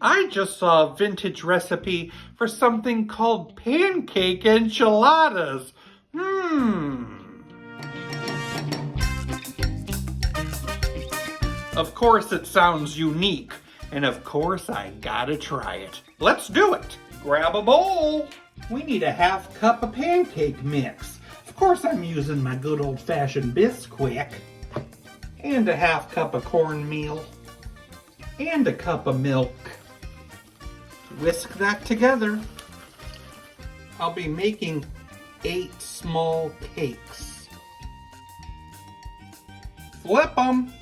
I just saw a vintage recipe for something called pancake enchiladas. Of course it sounds unique, and of course I gotta try it. Let's do it. Grab a bowl. We need a half cup of pancake mix. Of course I'm using my good old-fashioned Bisquick. And a half cup of cornmeal. And a cup of milk. Whisk that together. I'll be making 8 small cakes. Flip them.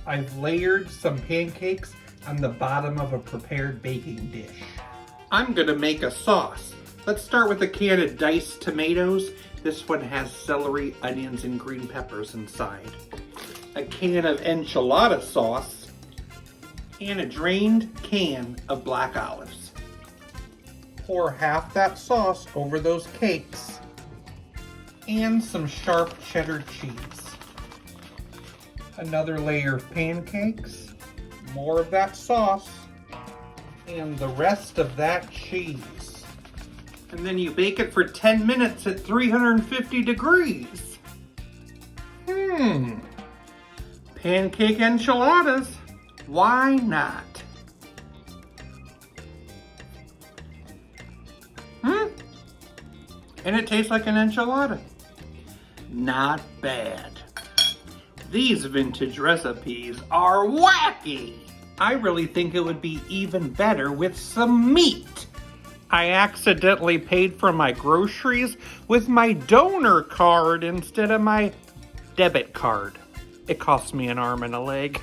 I've layered some pancakes on the bottom of a prepared baking dish. I'm gonna make a sauce. Let's start with a can of diced tomatoes. This one has celery, onions, and green peppers inside. A can of enchilada sauce, and a drained can of black olives. Pour half that sauce over those cakes, and some sharp cheddar cheese. Another layer of pancakes, more of that sauce, and the rest of that cheese. And then you bake it for 10 minutes at 350 degrees. Pancake enchiladas. Why not? And it tastes like an enchilada. Not bad. These vintage recipes are wacky. I really think it would be even better with some meat. I accidentally paid for my groceries with my donor card instead of my debit card. It cost me an arm and a leg.